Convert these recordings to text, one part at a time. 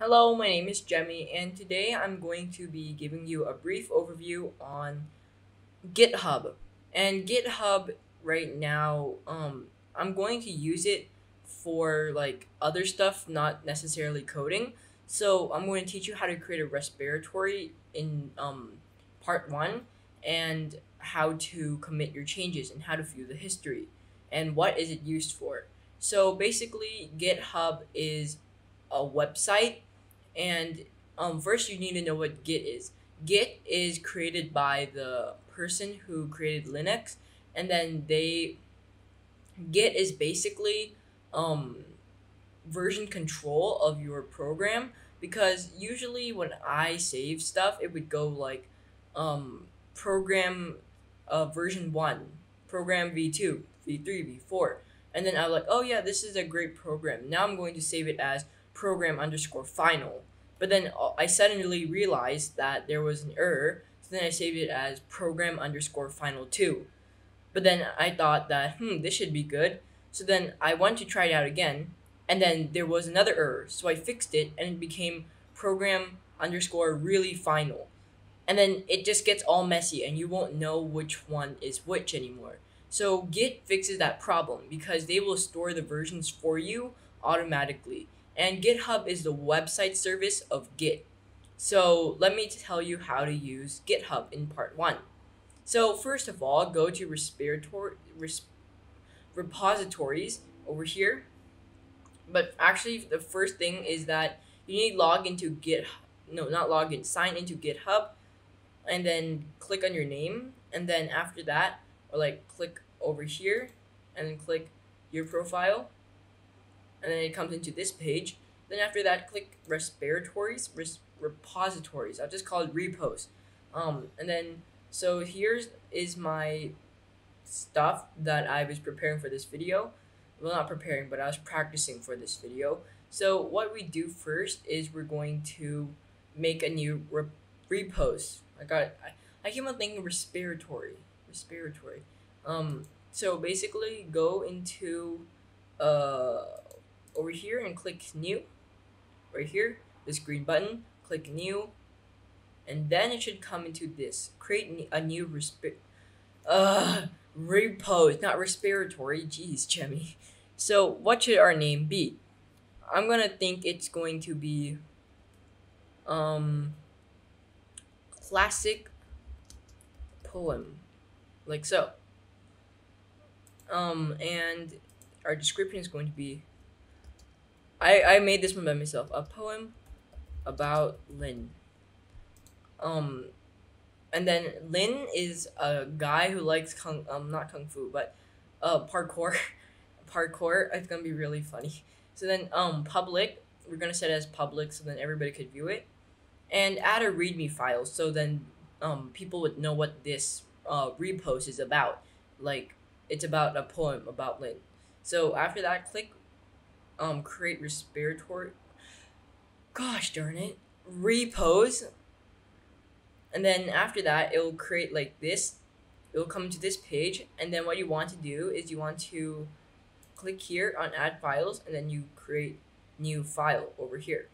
Hello, my name is Jemmy, and today I'm going to be giving you a brief overview on GitHub. And GitHub right now, I'm going to use it for like other stuff, not necessarily coding. So I'm going to teach you how to create a respiratory in part one, and how to commit your changes and how to view the history, and what is it used for. So basically, GitHub is a website, and first you need to know what Git is. Git is created by the person who created Linux, and then they Git is basically um, version control of your program, because usually when I save stuff, it would go like program version 1, program v2, v3, v4, and then I'm like, oh yeah, this is a great program. Now I'm going to save it as program underscore final. But then I suddenly realized that there was an error, so then I saved it as program underscore final 2. But then I thought that, this should be good. So then I went to try it out again, and then there was another error. So I fixed it, and it became program underscore really final. And then it just gets all messy, and you won't know which one is which anymore. So Git fixes that problem because they will store the versions for you automatically. And GitHub is the website service of Git. So let me tell you how to use GitHub in part one. So first of all, go to repositories over here. But actually, the first thing is that you need log into Git. No, not log in. Sign into GitHub, and then click on your name, and then after that, or like click over here, and then click your profile, and then it comes into this page. Then after that, click repositories. I'll just call it Repost. And then so here's is my stuff that I was preparing for this video. Well, not preparing, but I was practicing for this video. So what we do first is we're going to make a new repost. I keep on thinking respiratory. So basically go into uh over here and click new. Right here, this green button, click new, and then it should come into this. Create a new repost, not respiratory. Jeez, Jemmy. So what should our name be? I'm gonna think it's going to be classic poem, like so. And our description is going to be, I made this one by myself. A poem about Lin. And then Lin is a guy who likes not kung fu, but parkour. Parkour. It's gonna be really funny. So then public, we're gonna set it as public so then everybody could view it, and add a readme file so then people would know what this repost is about. Like, it's about a poem about Lin. So after that, click create respiratory. Gosh darn it, repose. And then after that, it will create like this. It will come to this page, and then what you want to do is you want to click here on add files, and then you create new file over here.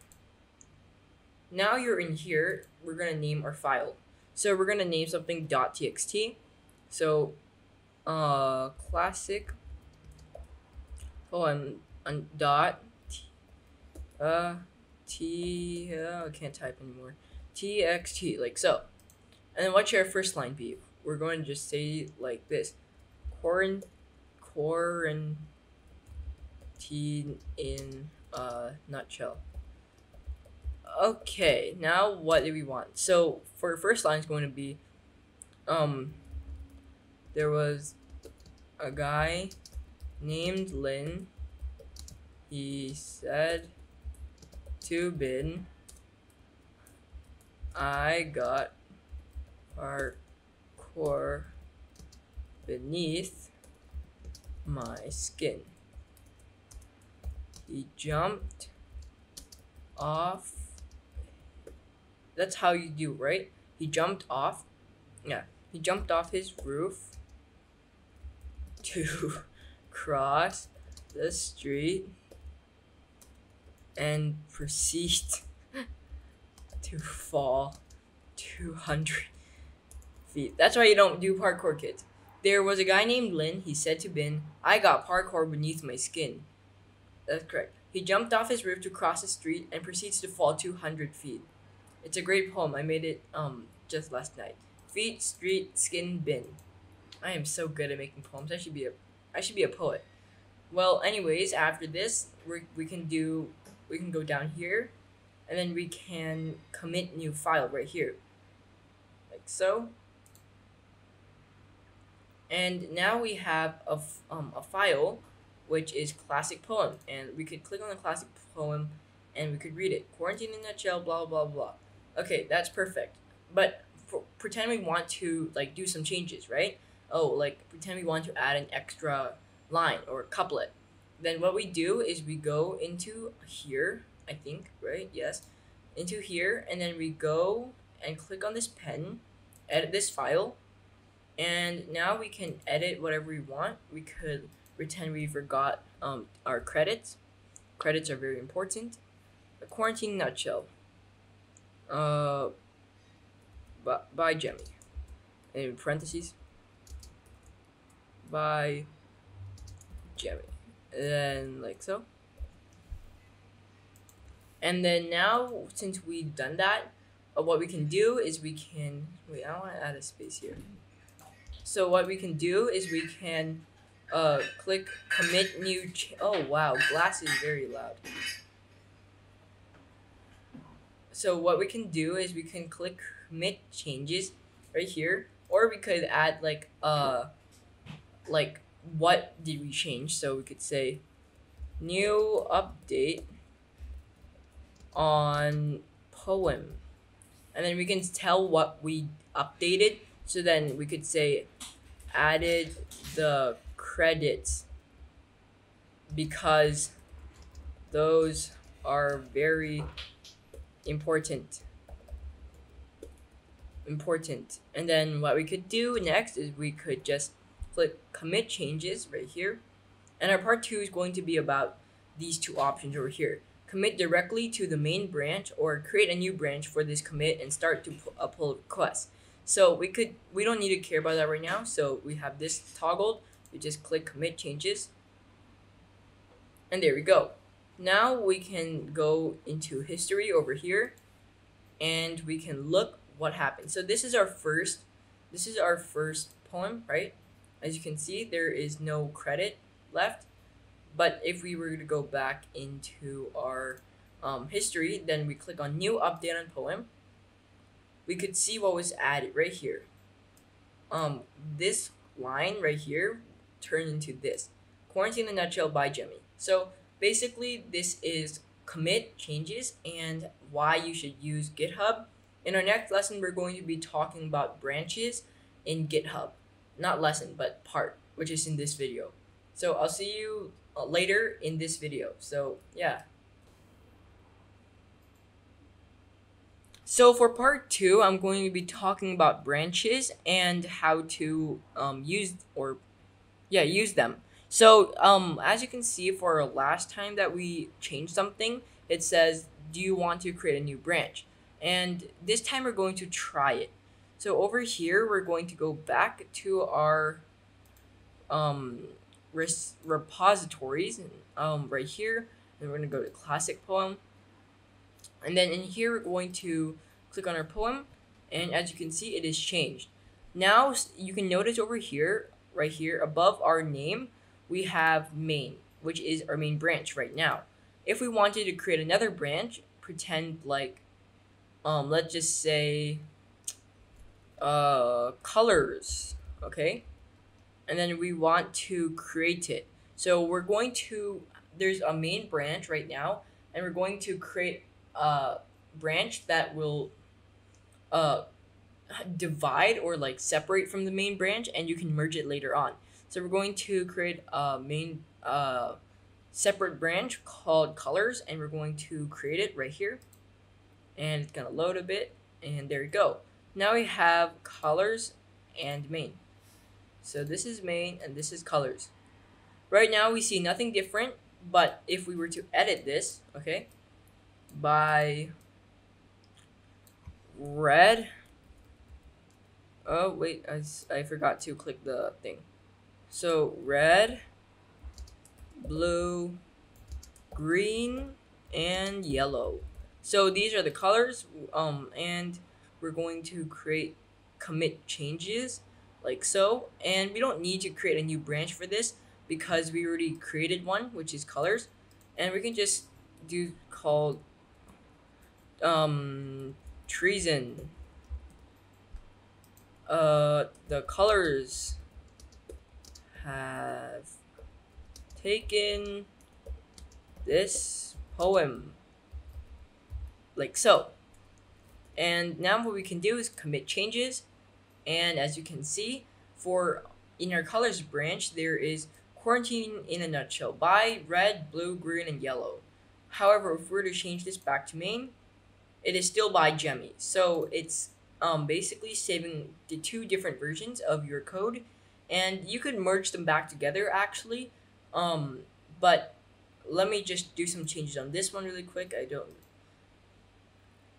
Now you're in here, we're gonna name our file. So we're gonna name something .txt. So classic poem dot I can't type anymore. txt, like so. And then what should our first line be? We're going to just say like this: quarantine in a nutshell. Okay, now what do we want? So for first line is going to be there was a guy named Lin. He said to Bin, I got hardcore beneath my skin. He jumped off. That's how you do, right? He jumped off. Yeah, he jumped off his roof to cross the street and proceed to fall 200 feet. That's why you don't do parkour, kids. There was a guy named Lin. He said to Bin, "I got parkour beneath my skin." That's correct. He jumped off his roof to cross the street and proceeds to fall 200 feet. It's a great poem. I made it just last night. Feet, street, skin, bin. I am so good at making poems. I should be a poet. Well, anyways, after this, we can go down here, and then we can commit new file right here, like so. And now we have a file, which is classic poem, and we could click on the classic poem, and we could read it. Quarantine in a nutshell, blah blah blah. Okay, that's perfect. But pretend we want to like do some changes, right? Oh, like pretend we want to add an extra line or couplet. Then what we do is we go into here, I think, right? Yes, into here, and then we go and click on this pen, edit this file, and now we can edit whatever we want. We could pretend we forgot our credits. Credits are very important. A quarantine nutshell. Uh, by Jemmy. In parentheses. By Jemmy. And then like so. And then now, since we've done that, what we can do is we can wait. I want to add a space here. So what we can do is we can click commit new. Oh wow, glass is very loud. So what we can do is we can click commit changes right here, or we could add like what did we change? So we could say new update on poem, and then we can tell what we updated. So then we could say added the credits because those are very important. And then what we could do next is we could just click commit changes right here, and our part 2 is going to be about these two options over here: commit directly to the main branch or create a new branch for this commit and start to pull requests. So we don't need to care about that right now. So we have this toggled. We just click commit changes, and there we go. Now we can go into history over here, and we can look what happened. So this is our first poem, right? As you can see, there is no credit left. But if we were to go back into our history, then we click on new update on poem, we could see what was added right here. This line right here turned into this. Quarantine in a nutshell by Jemmy. So basically this is commit changes and why you should use GitHub. In our next lesson, we're going to be talking about branches in GitHub. Not lesson, but part, which is in this video. So I'll see you later in this video. So yeah. So for part 2, I'm going to be talking about branches and how to use them. So as you can see, for our last time that we changed something, it says, do you want to create a new branch? And this time we're going to try it. So over here, we're going to go back to our repositories right here, and we're going to go to classic poem, and then in here we're going to click on our poem, and as you can see, it is changed. Now you can notice over here, right here above our name, we have main, which is our main branch right now. If we wanted to create another branch, pretend like let's just say colors, okay? And then we want to create it. So we're going to, there's a main branch right now, and we're going to create a branch that will divide or like separate from the main branch, and you can merge it later on. So we're going to create a main separate branch called colors, and we're going to create it right here, and it's gonna load a bit, and there you go. Now we have colors and main. So this is main and this is colors. Right now we see nothing different, but if we were to edit this, okay, by red. Oh wait, I forgot to click the thing. So red, blue, green, and yellow. So these are the colors, and we're going to create commit changes like so. And we don't need to create a new branch for this because we already created one, which is colors. And we can just do called treason. The colors have taken this poem like so. And now what we can do is commit changes. And as you can see, for in our colors branch, there is quarantine in a nutshell by red, blue, green, and yellow. However, if we were to change this back to main, it is still by Jemmy. So it's basically saving the two different versions of your code, and you could merge them back together actually. But let me just do some changes on this one really quick. I don't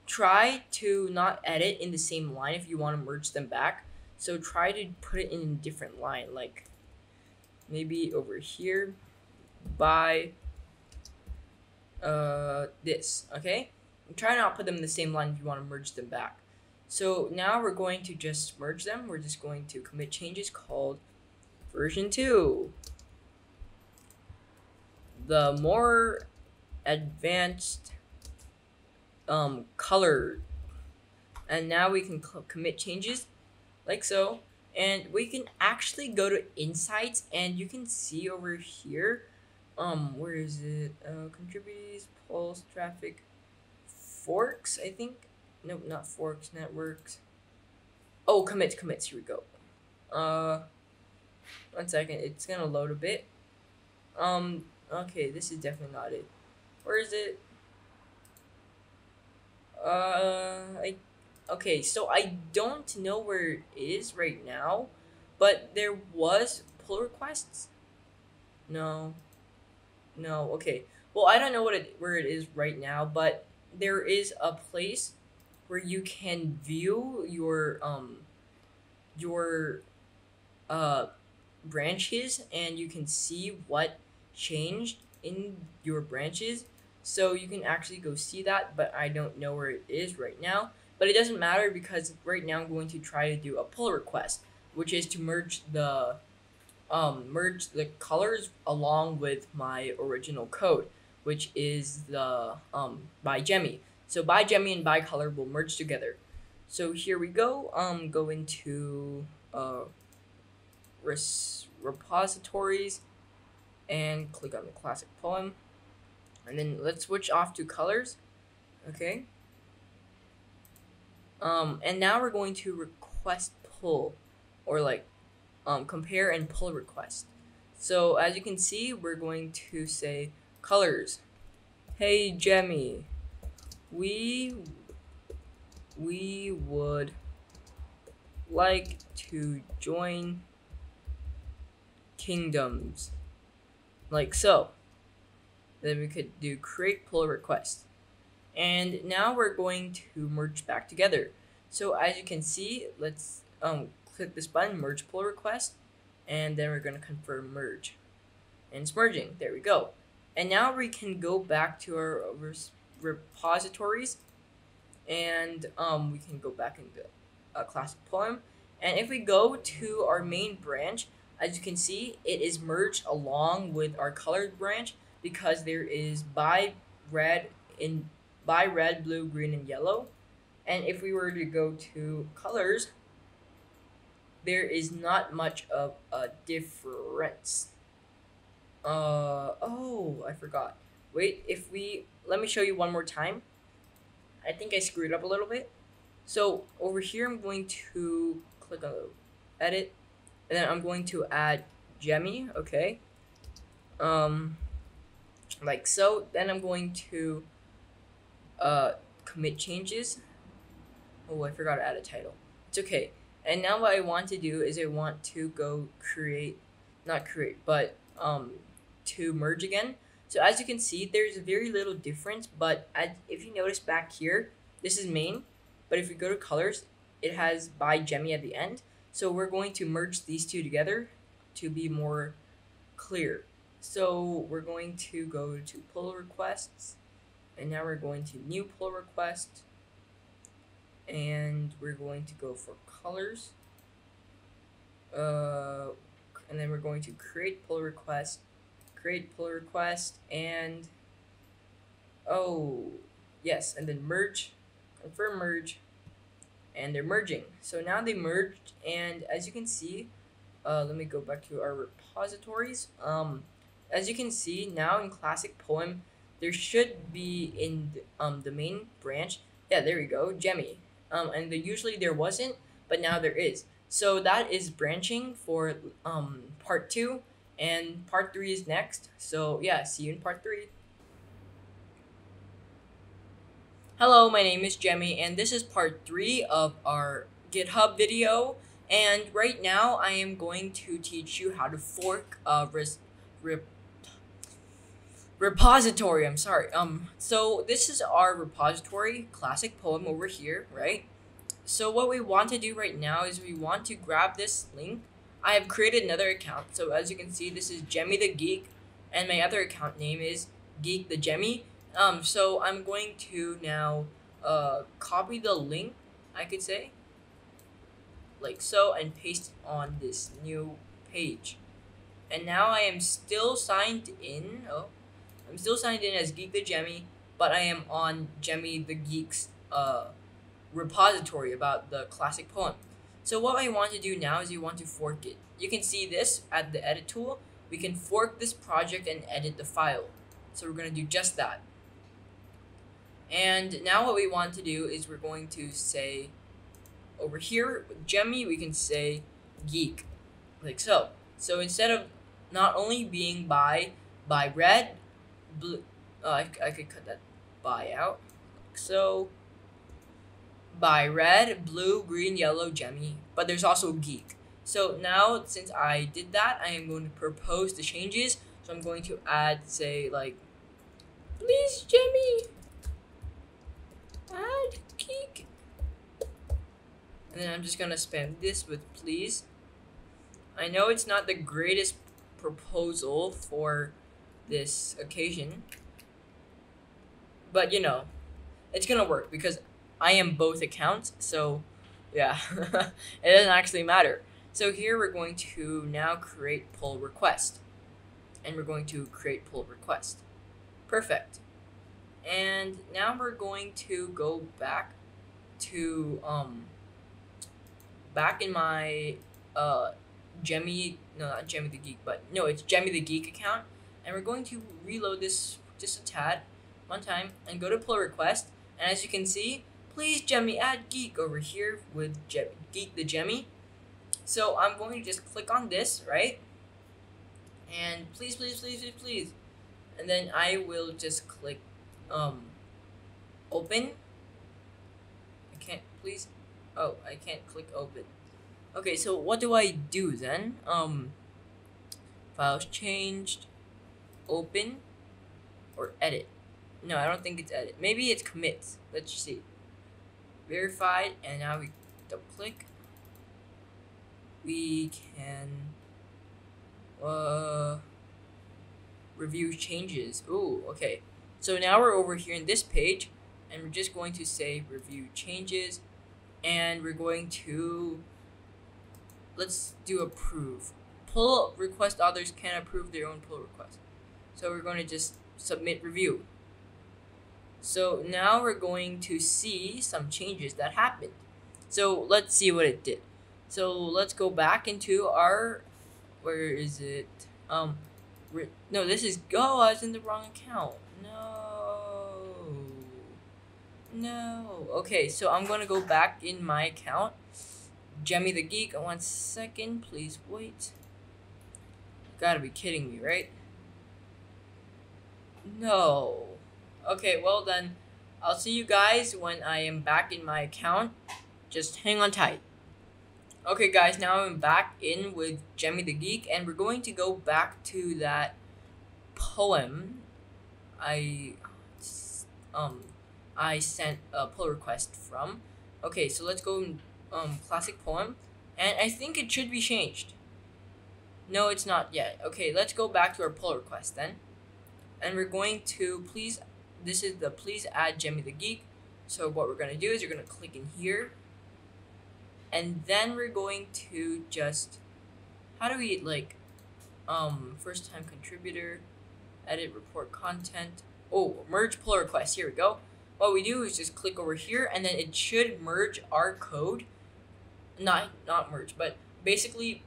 try to not edit in the same line if you want to merge them back. So try to put it in a different line, like maybe over here by this, okay? Try not put them in the same line if you want to merge them back. So now we're going to just merge them. We're just going to commit changes called version 2. The more advanced color. And now we can commit changes like so. And we can actually go to insights and you can see over here, where is it? Contributors, pulse, traffic, forks, I think. Nope, not forks, networks. Oh, commits, here we go. 1 second, it's gonna load a bit. Okay, this is definitely not it. Where is it? Okay, so I don't know where it is right now, but there was pull requests. No, okay. Well, I don't know where it is right now, but there is a place where you can view your branches, and you can see what changed in your branches. So you can actually go see that, but I don't know where it is right now. But it doesn't matter because right now I'm going to try to do a pull request, which is to merge the colors along with my original code, which is the by Jemmy. So by Jemmy and by color will merge together. So here we go. Go into repositories and click on the classic poem, and then let's switch off to colors. Okay. And now we're going to request pull, or like compare and pull request. So as you can see, we're going to say colors. Hey Jemmy, we would like to join kingdoms, like so. Then we could do create pull request. And now we're going to merge back together. So as you can see, let's click this button, merge pull request, and then we're going to confirm merge. And it's merging. There we go. And now we can go back to our repositories, and we can go back into a classic poem. And if we go to our main branch, as you can see, it is merged along with our colored branch because there is by red, blue, green, and yellow. And if we were to go to colors, there is not much of a difference. Oh, I forgot. Wait, let me show you one more time. I think I screwed up a little bit. So over here, I'm going to click on the edit, and then I'm going to add Jemmy, okay? Like so. Then I'm going to commit changes. Oh, I forgot to add a title. It's okay. And now what I want to do is I want to go to merge again. So as you can see, there's very little difference, but if you notice back here, this is main, but if we go to colors, it has by Jemmy at the end. So we're going to merge these two together to be more clear. So we're going to go to pull requests, and now we're going to new pull request, and we're going to go for colors. And then we're going to create pull request, and oh yes, and then merge, confirm merge, and they're merging. So now they merged, and as you can see, let me go back to our repositories. As you can see now in classic poem, there should be in the main branch. Yeah, there we go, Jemmy. And usually there wasn't, but now there is. So that is branching for part 2, and part 3 is next. So yeah, see you in part 3. Hello, my name is Jemmy, and this is part 3 of our GitHub video. And right now, I am going to teach you how to fork a repository. I'm sorry. So this is our repository, classic poem over here, right? So what we want to do right now is we want to grab this link. I have created another account. So as you can see, this is Jemmy the Geek, and my other account name is Geek the Jemmy. So I'm going to now copy the link, I could say, like so, and paste it on this new page. And now I am still signed in. Oh, I'm still signed in as Geek the Jemmy, but I am on Jemmy the Geek's repository about the classic poem. So what I want to do now is you want to fork it. You can see this at the edit tool. We can fork this project and edit the file. So we're going to do just that. And now what we want to do is we're going to say over here with Jemmy, we can say geek, like so. So instead of not only being by red, blue, I could cut that by out, like so. By red, blue, green, yellow, Jemmy, but there's also geek. So now since I did that, I am going to propose the changes. So I'm going to add, say, like, please Jemmy, add geek. And then I'm just gonna spam this with please. I know it's not the greatest proposal for this occasion, but you know, it's gonna work because I am both accounts, so yeah, it doesn't actually matter. So here we're going to now create pull request, and we're going to create pull request. Perfect. And now we're going to go back to back in my Jemmy, no, not Jemmy the Geek, but no, it's Jemmy the Geek account, and we're going to reload this just a tad, one time, and go to pull request. And as you can see, please Jemmy add geek over here with Geek the Jemmy. So I'm going to just click on this, right? And please, please, please, please, please. And then I will just click open. I can't, please. Oh, I can't click open. Okay, so what do I do then? Files changed, open, or edit. No, I don't think it's edit. Maybe it's commits. Let's see. Verified, and now we double click. We can review changes. Ooh, okay. So now we're over here in this page, and we're just going to say review changes, and we're going to, let's do approve. Pull request authors can approve their own pull request. So we're going to just submit review. So now we're going to see some changes that happened. So let's see what it did. So let's go back into our, where is it? No, this is, oh, I was in the wrong account. No. Okay, so I'm going to go back in my account. Jemmy the Geek, 1 second, please wait. You gotta be kidding me, right? No. Okay, well then, I'll see you guys when I am back in my account. Just hang on tight. Okay guys, now I'm back in with Jemmy the Geek, and we're going to go back to that poem I sent a pull request from. Okay, so let's go classic poem, and I think it should be changed. No, it's not yet. Okay, let's go back to our pull request then, and we're going to please. This is the please add Jemmy the Geek. So what we're gonna do is you're gonna click in here, and then we're going to just how do we like first time contributor, edit report content. Oh, merge pull request. Here we go. What we do is just click over here, and then it should merge our code. Not merge, but basically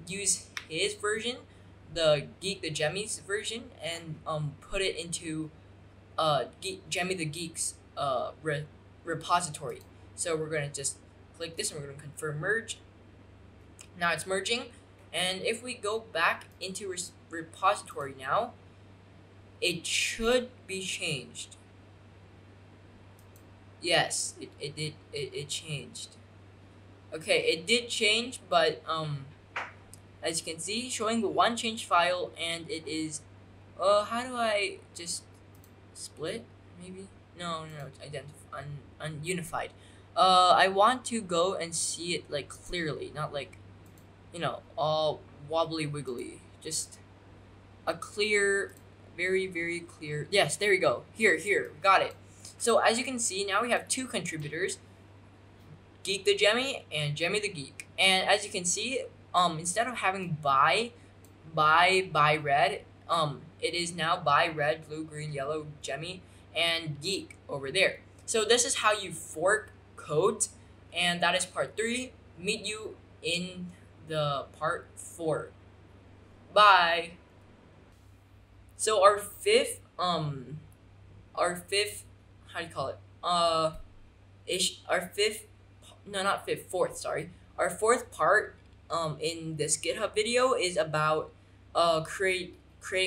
use his version, the Jemmy's version, and put it into Jemmy the Geek's repository. So we're gonna just click this, and we're gonna confirm merge. Now it's merging, and if we go back into repository now, it should be changed. Yes, it changed. Okay, it did change, but as you can see, showing the one change file, and it is how do I just split maybe? No, it's unified. I want to go and see it like clearly, not like all wobbly wiggly. Just a clear, very, very clear. Yes, there we go. Here, got it. So as you can see, now we have two contributors, Geek the Jemmy and Jemmy the Geek. And as you can see, instead of having by red, it is now by red, blue, green, yellow, Jemmy, and Geek over there. So this is how you fork codes, and that is part 3. Meet you in the part 4. Bye. So our fifth how do you call it? Our fifth, no, not fifth, fourth, sorry. Our fourth part in this GitHub video is about creating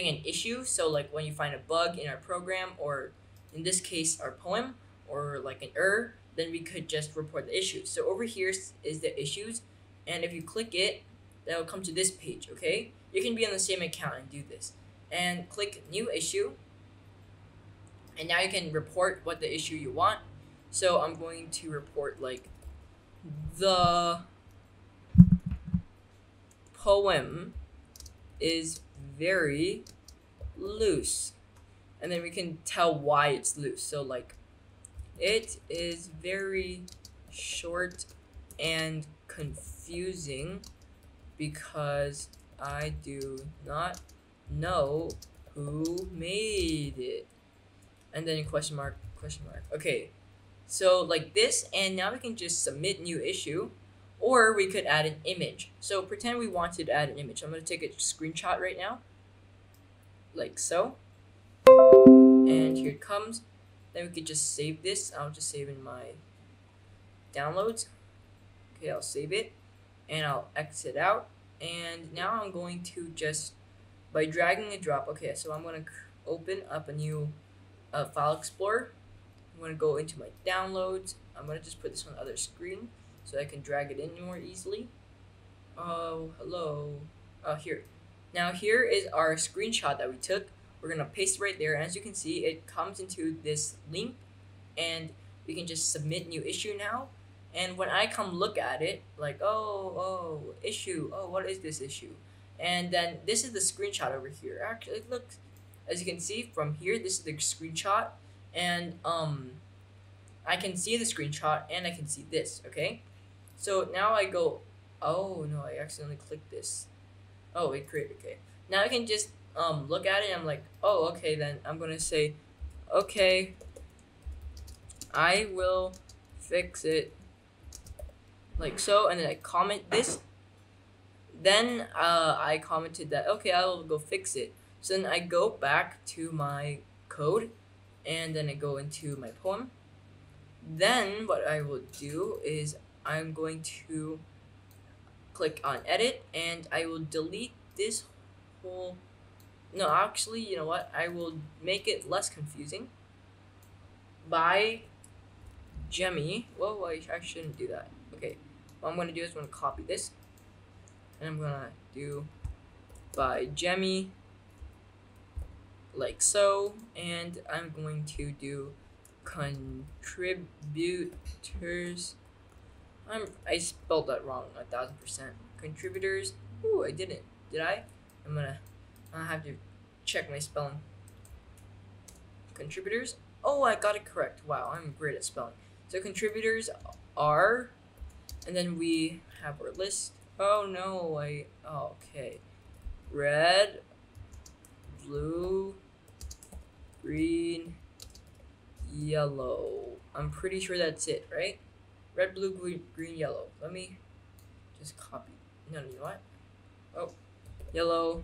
an issue. So like when you find a bug in our program, or in this case our poem, or like an error, then we could just report the issue. So over here is the issues, and if you click it, that'll come to this page. Okay, you can be on the same account and do this, and click new issue, and now you can report what the issue you want. So I'm going to report like the poem is very loose, and then we can tell why it's loose. So like it is very short and confusing because I do not know who made it. And then question mark. Okay, so like this, and now we can just submit new issue, or we could add an image. So pretend we wanted to add an image. I'm going to take a screenshot right now, like so, and here it comes. Then we could just save this. I'll just save in my downloads. Okay, I'll save it, and I'll exit out. And now I'm going to just, by dragging and drop, okay, so I'm going to open up a new file explorer. I'm going to go into my downloads. I'm going to just put this on the other screen so I can drag it in more easily. Oh, hello. Here. Now here is our screenshot that we took. We're going to paste it right there. As you can see, it comes into this link, and we can just submit new issue now. And when I come look at it, like, oh, issue, oh, what is this issue? And then this is the screenshot over here. Actually, it looks, as you can see from here, this is the screenshot, and I can see the screenshot, and I can see this, okay? So now I go, oh no, I accidentally clicked this. Oh, it created, okay. Now I can just look at it, and I'm like, oh, okay, then I'm gonna say, okay, I will fix it, like so, and then I comment this. Then I commented that, okay, I will go fix it. So then I go back to my code, and then I go into my poem. Then what I will do is I'm going to click on edit, and I will delete this whole, no, actually, you know what, I will make it less confusing by Jemmy. Whoa, I shouldn't do that. Okay, what I'm going to do is I'm going to copy this, and I'm going to do by Jemmy, like so, and I'm going to do contributors. I spelled that wrong 1,000%. Contributors. Ooh, I didn't. Did I? I have to check my spelling. Contributors. Oh, I got it correct. Wow, I'm great at spelling. So contributors are, and then we have our list. Oh no, okay. Red, blue, green, yellow. I'm pretty sure that's it, right? Red, blue, green, yellow. Let me just copy. No, you know what? Oh, yellow.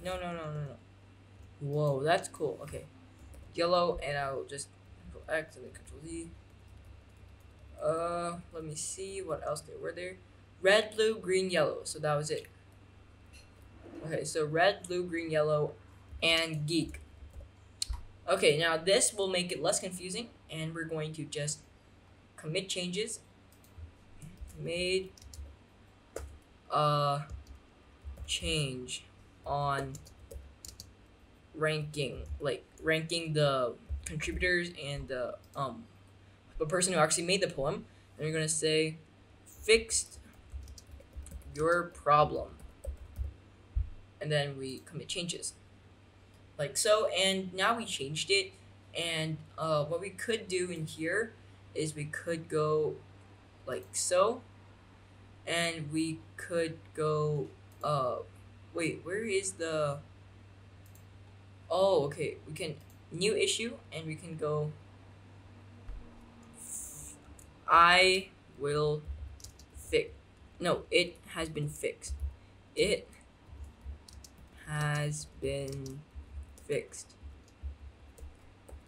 No. Whoa, that's cool. Okay. Yellow, and I'll just Control X and then Control Z. Let me see what else there were there. Red, blue, green, yellow. So that was it. Okay, so red, blue, green, yellow, and geek. Okay, now this will make it less confusing, and we're going to just commit changes. Made a change on ranking, like ranking the contributors and the person who actually made the poem, and you're gonna say fixed your problem, and then we commit changes like so. And now we changed it, and what we could do in here is we could go like so, and we could go wait, where is the, oh, okay, we can new issue, and we can go I will fix, no, it has been fixed. It has been fixed.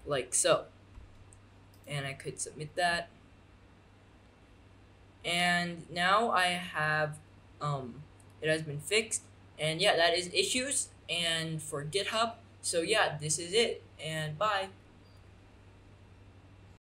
Like so. And I could submit that. And now I have it has been fixed. And yeah, that is issues and for GitHub. So yeah, this is it, and bye.